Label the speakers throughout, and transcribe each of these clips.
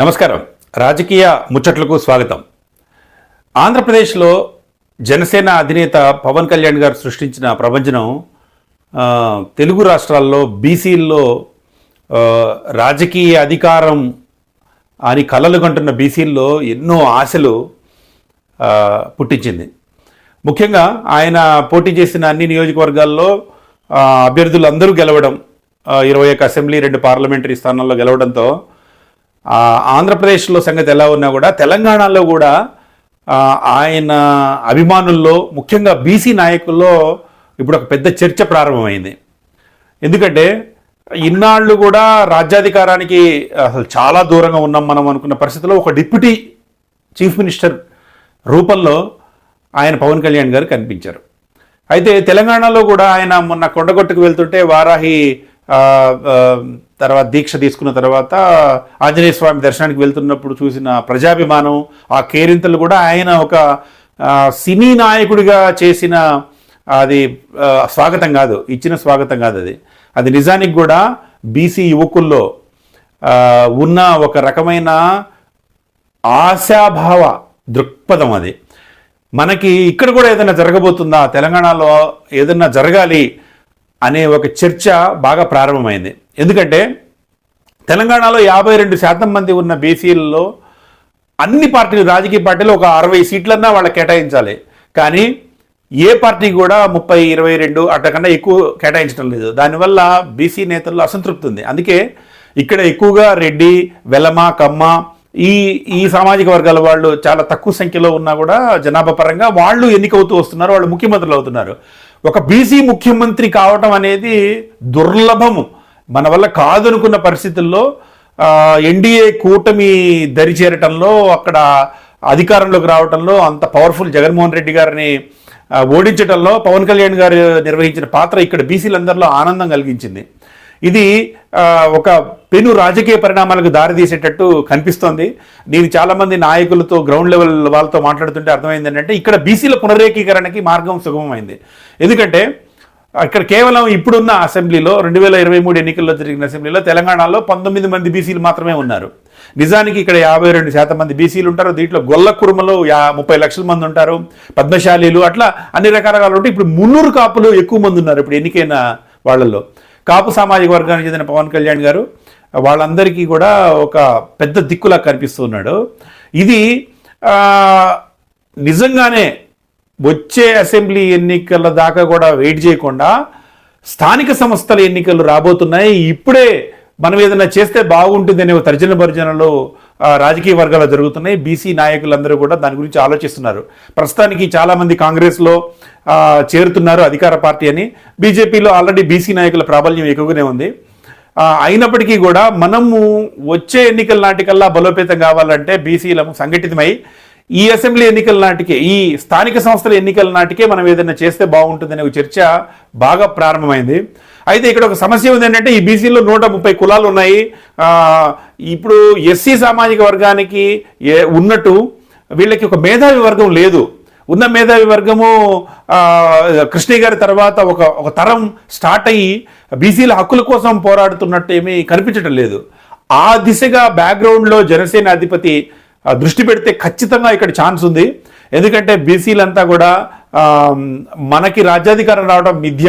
Speaker 1: నమస్కారం. రాజకీయ ముచ్చట్లకు స్వాగతం. ఆంధ్రప్రదేశ్లో జనసేన అధినేత పవన్ కళ్యాణ్ గారు సృష్టించిన ప్రభంజనం తెలుగు రాష్ట్రాల్లో బీసీల్లో రాజకీయ అధికారం అని కలలు కంటున్న బీసీల్లో ఎన్నో ఆశలు పుట్టించింది. ముఖ్యంగా ఆయన పోటీ చేసిన అన్ని నియోజకవర్గాల్లో అభ్యర్థులు అందరూ గెలవడం, 21 అసెంబ్లీ 2 పార్లమెంటరీ స్థానాల్లో గెలవడంతో ఆంధ్రప్రదేశ్లో సంగతి ఎలా ఉన్నా కూడా తెలంగాణలో కూడా ఆయన అభిమానుల్లో ముఖ్యంగా బీసీ నాయకుల్లో ఇప్పుడు ఒక పెద్ద చర్చ ప్రారంభమైంది. ఎందుకంటే ఇన్నాళ్ళు కూడా రాజ్యాధికారానికి అసలు చాలా దూరంగా ఉన్నాం మనం అనుకున్న పరిస్థితిలో ఒక డిప్యూటీ చీఫ్ మినిస్టర్ రూపంలో ఆయన పవన్ కళ్యాణ్ గారు కనిపించారు. అయితే తెలంగాణలో కూడా ఆయన మొన్న కొండగొట్టుకు వెళ్తుంటే వారాహి తర్వాత దీక్ష తీసుకున్న తర్వాత ఆంజనేయ స్వామి దర్శనానికి వెళ్తున్నప్పుడు చూసిన ప్రజాభిమానం, ఆ కేరింతలు కూడా ఆయన ఒక సినీ నాయకుడిగా చేసిన అది స్వాగతం కాదు, ఇచ్చిన స్వాగతం కాదు. అది నిజానికి కూడా బీసీ యువకుల్లో ఉన్న ఒక రకమైన ఆశాభావ దృక్పథం. అది మనకి ఇక్కడ కూడా ఏదైనా జరగబోతుందా, తెలంగాణలో ఏదైనా జరగాలి అనే ఒక చర్చ బాగా ప్రారంభమైంది. ఎందుకంటే తెలంగాణలో 52% మంది ఉన్న బీసీలలో అన్ని పార్టీలు, రాజకీయ పార్టీలు ఒక 60 సీట్లన్నా వాళ్ళకి కేటాయించాలి. కానీ ఏ పార్టీ కూడా 30, 22 అట్టకన్నా ఎక్కువ కేటాయించడం లేదు. దానివల్ల బీసీ నేతల్లో అసంతృప్తి ఉంది. అందుకే ఇక్కడ ఎక్కువగా రెడ్డి, వెలమ, కమ్మ ఈ సామాజిక వర్గాల వాళ్ళు చాలా తక్కువ సంఖ్యలో ఉన్నా కూడా జనాభా పరంగా వాళ్ళు ఎన్నికవుతూ వస్తున్నారు, వాళ్ళు ముఖ్యమంత్రులు అవుతున్నారు. ఒక బీసీ ముఖ్యమంత్రి కావటం అనేది దుర్లభము. మన వల్ల కాదనుకున్న పరిస్థితుల్లో ఎన్డీఏ కూటమి దరిచేరటంలో, అక్కడ అధికారంలోకి రావటంలో, అంత పవర్ఫుల్ జగన్మోహన్ రెడ్డి గారిని ఓడించడంలో పవన్ కళ్యాణ్ గారు నిర్వహించిన పాత్ర ఇక్కడ బీసీలందరిలో ఆనందం కలిగించింది. ఇది ఒక పెను రాజకీయ పరిణామాలకు దారితీసేటట్టు కనిపిస్తోంది. నేను చాలామంది నాయకులతో, గ్రౌండ్ లెవెల్ వాళ్ళతో మాట్లాడుతుంటే అర్థమైంది ఏంటంటే ఇక్కడ బీసీల పునరేకీకరణకి మార్గం సుగమమైంది. ఎందుకంటే ఇక్కడ కేవలం ఇప్పుడున్న అసెంబ్లీలో 2023 ఎన్నికల్లో జరిగిన అసెంబ్లీలో తెలంగాణలో 19 మంది బీసీలు మాత్రమే ఉన్నారు. నిజానికి ఇక్కడ 52% మంది బీసీలు ఉంటారు. దీంట్లో గొల్ల కురుమలు 30 లక్షల మంది ఉంటారు, పద్మశాలీలు, అట్లా అన్ని రకాల ఉంటాయి. ఇప్పుడు 300 కాపులు ఎక్కువ మంది ఉన్నారు ఇప్పుడు ఎన్నికైన వాళ్ళల్లో. కాపు సామాజిక వర్గానికి చెందిన పవన్ కళ్యాణ్ గారు వాళ్ళందరికీ కూడా ఒక పెద్ద దిక్కులా కనిపిస్తున్నాడు. ఇది నిజంగానే వచ్చే అసెంబ్లీ ఎన్నికల దాకా కూడా వెయిట్ చేయకుండా స్థానిక సంస్థల ఎన్నికలు రాబోతున్నాయి. ఇప్పుడే మనం ఏదైనా చేస్తే బాగుంటుందనే తర్జన భర్జనలు రాజకీయ వర్గాల్లో జరుగుతున్నాయి. బీసీ నాయకులందరూ కూడా దాని గురించి ఆలోచిస్తున్నారు. ప్రస్తుతానికి చాలామంది కాంగ్రెస్లో చేరుతున్నారు అధికార పార్టీ అని. బీజేపీలో ఆల్రెడీ బీసీ నాయకుల ప్రాబల్యం ఎక్కువగానే ఉంది. అయినప్పటికీ కూడా మనము వచ్చే ఎన్నికల నాటికల్లా బలోపేతం కావాలంటే బీసీలము సంఘటితమై ఈ అసెంబ్లీ ఎన్నికల నాటికే, ఈ స్థానిక సంస్థల ఎన్నికల నాటికే మనం ఏదైనా చేస్తే బాగుంటుందనే ఒక చర్చ బాగా ప్రారంభమైంది. అయితే ఇక్కడ ఒక సమస్య ఉంది ఏంటంటే ఈ బీసీలో 130 కులాలు ఉన్నాయి. ఇప్పుడు ఎస్సీ సామాజిక వర్గానికి ఉన్నట్టు వీళ్ళకి ఒక మేధావి వర్గం లేదు. ఉన్న మేధావి వర్గము కృష్ణయ్య గారి తర్వాత ఒక తరం స్టార్ట్ అయ్యి బీసీల హక్కుల కోసం పోరాడుతున్నట్టు ఏమీ కనిపించడం లేదు. ఆ దిశగా బ్యాక్గ్రౌండ్లో జనసేన అధిపతి దృష్టి పెడితే ఖచ్చితంగా ఇక్కడ ఛాన్స్ ఉంది. ఎందుకంటే బీసీలంతా కూడా మనకి రాజ్యాధికారం రావడం మిథ్య,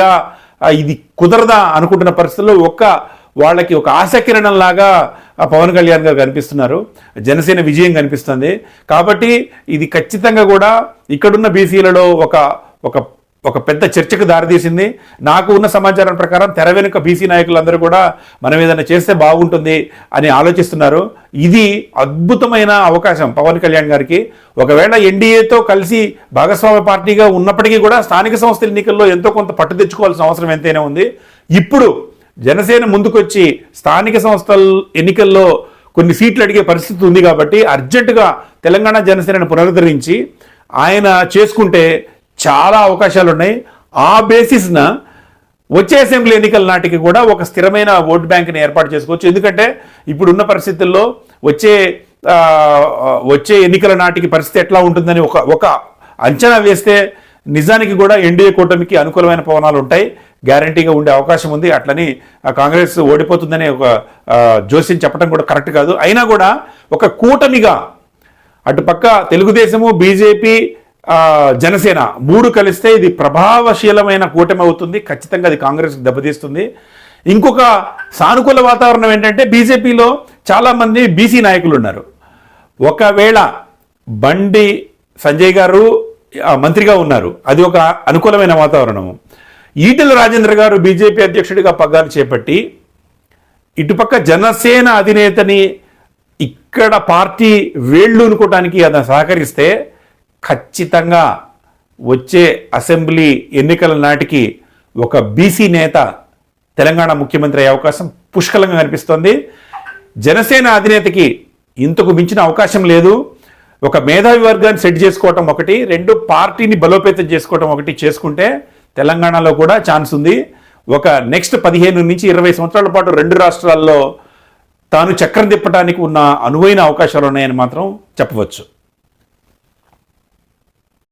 Speaker 1: ఇది కుదరదా అనుకుంటున్న పరిస్థితుల్లో వాళ్ళకి ఒక ఆశాకిరణం లాగా పవన్ కళ్యాణ్ గారు కనిపిస్తున్నారు. జనసేన విజయం కనిపిస్తుంది. కాబట్టి ఇది ఖచ్చితంగా కూడా ఇక్కడున్న బీసీలలో ఒక పెద్ద చర్చకు దారితీసింది. నాకు ఉన్న సమాచారం ప్రకారం తెర వెనుక బీసీ నాయకులందరూ కూడా మనం ఏదైనా చేస్తే బాగుంటుంది అని ఆలోచిస్తున్నారు. ఇది అద్భుతమైన అవకాశం పవన్ కళ్యాణ్ గారికి. ఒకవేళ ఎన్డీఏతో కలిసి భాగస్వామ్య పార్టీగా ఉన్నప్పటికీ కూడా స్థానిక సంస్థల ఎన్నికల్లో ఎంతో కొంత పట్టు తెచ్చుకోవాల్సిన అవసరం ఎంతైనా ఉంది. ఇప్పుడు జనసేన ముందుకొచ్చి స్థానిక సంస్థల ఎన్నికల్లో కొన్ని సీట్లు అడిగే పరిస్థితి ఉంది. కాబట్టి అర్జెంటుగా తెలంగాణ జనసేనను పునరుద్ధరించి ఆయన చేసుకుంటే చాలా అవకాశాలు ఉన్నాయి. ఆ బేసిస్న వచ్చే అసెంబ్లీ ఎన్నికల నాటికి కూడా ఒక స్థిరమైన ఓటు బ్యాంక్ని ఏర్పాటు చేసుకోవచ్చు. ఎందుకంటే ఇప్పుడున్న పరిస్థితుల్లో వచ్చే ఎన్నికల నాటికి పరిస్థితి ఎట్లా ఉంటుందని ఒక అంచనా వేస్తే నిజానికి కూడా ఎన్డీఏ కూటమికి అనుకూలమైన పవనాలు ఉంటాయి. గ్యారంటీగా ఉండే అవకాశం ఉంది. అట్లని కాంగ్రెస్ ఓడిపోతుందని ఒక జోస్యం చెప్పడం కూడా కరెక్ట్ కాదు. అయినా కూడా ఒక కూటమిగా అటుపక్క తెలుగుదేశము, బీజేపీ, జనసేన 3 కలిస్తే ఇది ప్రభావశీలమైన కూటమి అవుతుంది. ఖచ్చితంగా అది కాంగ్రెస్కి దెబ్బతీస్తుంది. ఇంకొక సానుకూల వాతావరణం ఏంటంటే బీజేపీలో చాలామంది బీసీ నాయకులు ఉన్నారు. ఒకవేళ బండి సంజయ్ గారు మంత్రిగా ఉన్నారు, అది ఒక అనుకూలమైన వాతావరణము. ఈటెల రాజేంద్ర గారు బీజేపీ అధ్యక్షుడిగా పగ్గాలు చేపట్టి ఇటుపక్క జనసేన అధినేతని ఇక్కడ పార్టీ వేళ్ళు అనుకోవటానికి అతను సహకరిస్తే ఖచ్చితంగా వచ్చే అసెంబ్లీ ఎన్నికల నాటికి ఒక బీసీ నేత తెలంగాణ ముఖ్యమంత్రి అయ్యే అవకాశం పుష్కలంగా కనిపిస్తోంది. జనసేన అధినేతకి ఇంతకు మించిన అవకాశం లేదు. ఒక మేధావి వర్గాన్ని సెట్ చేసుకోవటం ఒకటి, 2 పార్టీని బలోపేతం చేసుకోవటం ఒకటి చేసుకుంటే తెలంగాణలో కూడా ఛాన్స్ ఉంది. ఒక నెక్స్ట్ 15 నుంచి 20 సంవత్సరాల పాటు 2 రాష్ట్రాల్లో తాను చక్రం తిప్పడానికి ఉన్న అనువైన అవకాశాలు ఉన్నాయని మాత్రం చెప్పవచ్చు.